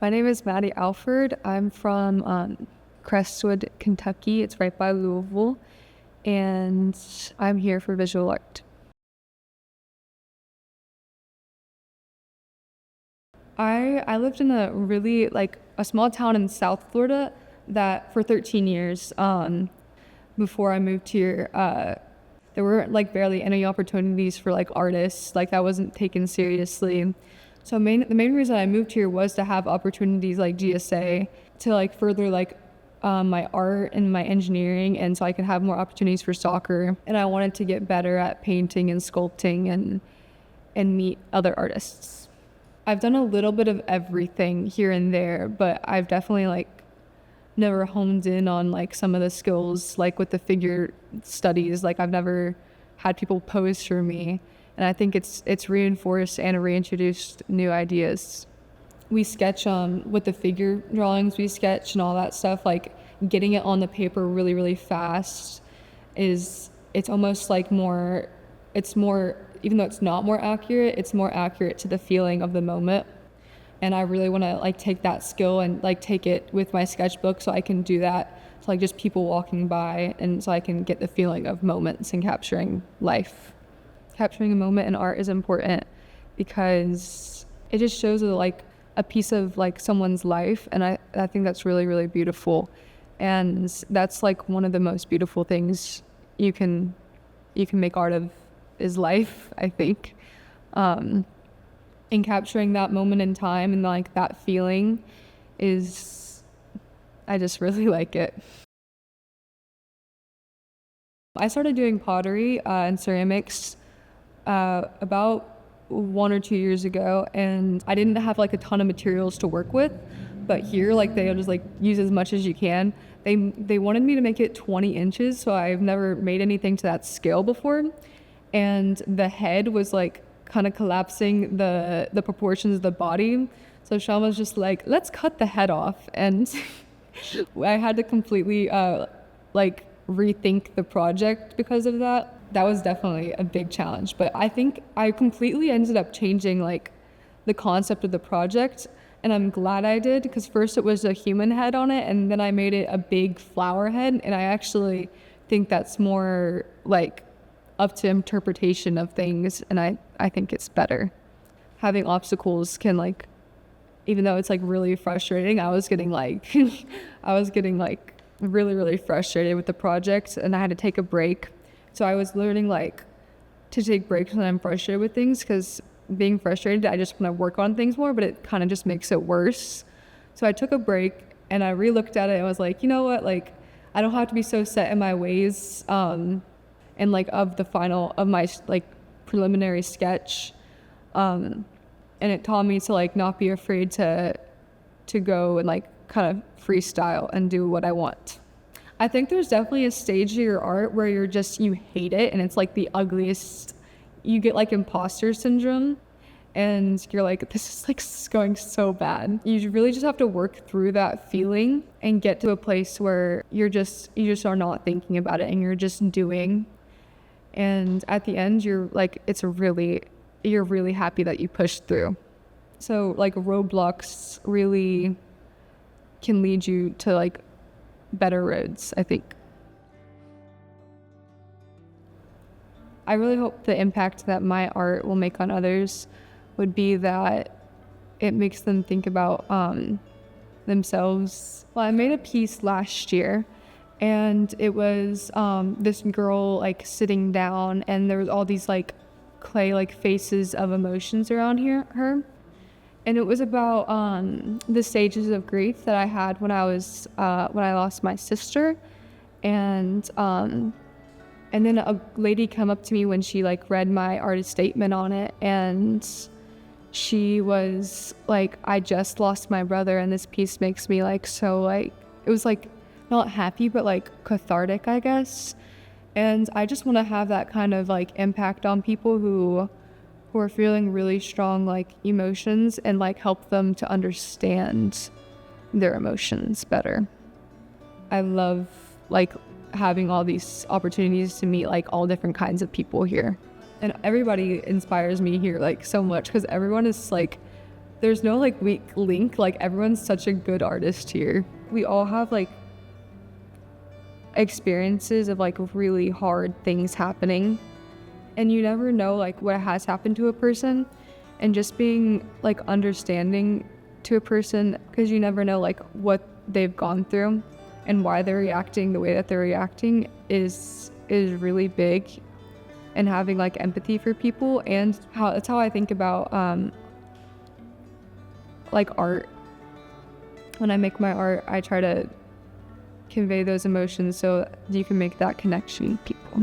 My name is Madie Alford. I'm from Crestwood, Kentucky. It's right by Louisville, and I'm here for visual art. I lived in a really a small town in South Florida that for 13 years before I moved here. There weren't barely any opportunities for artists. That wasn't taken seriously. So the main reason I moved here was to have opportunities like GSA to further my art and my engineering, and so I could have more opportunities for soccer. And I wanted to get better at painting and sculpting and meet other artists. I've done a little bit of everything here and there, but I've definitely never honed in on some of the skills with the figure studies. I've never had people pose for me, and I think it's reinforced and reintroduced new ideas. We sketch with the figure drawings we sketch and all that stuff, getting it on the paper really fast it's almost it's more, even though it's not more accurate, it's more accurate to the feeling of the moment. And I really want to take that skill and take it with my sketchbook so I can do that to just people walking by, and so I can get the feeling of moments and capturing life. Capturing a moment in art is important because it just shows a piece of someone's life, and I think that's really beautiful. And that's one of the most beautiful things you can make art of is life, I think. And capturing that moment in time and that feeling I just really like it. I started doing pottery and ceramics about 1 or 2 years ago, and I didn't have a ton of materials to work with, but here they'll just use as much as you can. They wanted me to make it 20 inches, so I've never made anything to that scale before, and the head was kind of collapsing the proportions of the body. So Sean was just let's cut the head off, and I had to completely rethink the project because of that. That was definitely a big challenge, but I think I completely ended up changing the concept of the project, and I'm glad I did, because first it was a human head on it, and then I made it a big flower head, and I actually think that's more up to interpretation of things, and I think it's better. Having obstacles can even though it's really frustrating, I was getting really frustrated with the project, and I had to take a break. So I was learning to take breaks when I'm frustrated with things, because being frustrated, I just want to work on things more, but it kind of just makes it worse. So I took a break and I re-looked at it and was you know what, I don't have to be so set in my ways and of the final of my preliminary sketch, and it taught me to not be afraid to go and kind of freestyle and do what I want. I think there's definitely a stage of your art where you hate it, and it's the ugliest. You get imposter syndrome, and you're this is going so bad. You really just have to work through that feeling and get to a place where you just are not thinking about it and you're just doing. And at the end, you're really happy that you pushed through. So roadblocks really can lead you to better roads, I think. I really hope the impact that my art will make on others would be that it makes them think about themselves. Well, I made a piece last year, and it was this girl sitting down, and there was all these clay faces of emotions around her. And it was about the stages of grief that I had when I lost my sister, and then a lady come up to me when she read my artist statement on it, and she was I just lost my brother, and this piece makes me so it was not happy but cathartic, I guess. And I just want to have that kind of impact on people who are feeling really strong emotions, and help them to understand their emotions better. I love having all these opportunities to meet all different kinds of people here, and everybody inspires me here so much, because everyone is there's no like weak link. Like everyone's such a good artist here. We all have like experiences of like really hard things happening, and you never know like what has happened to a person, and just being like understanding to a person, because you never know like what they've gone through and why they're reacting the way that they're reacting is really big. And having like empathy for people, and that's how I think about like art. When I make my art, I try to convey those emotions so you can make that connection with people.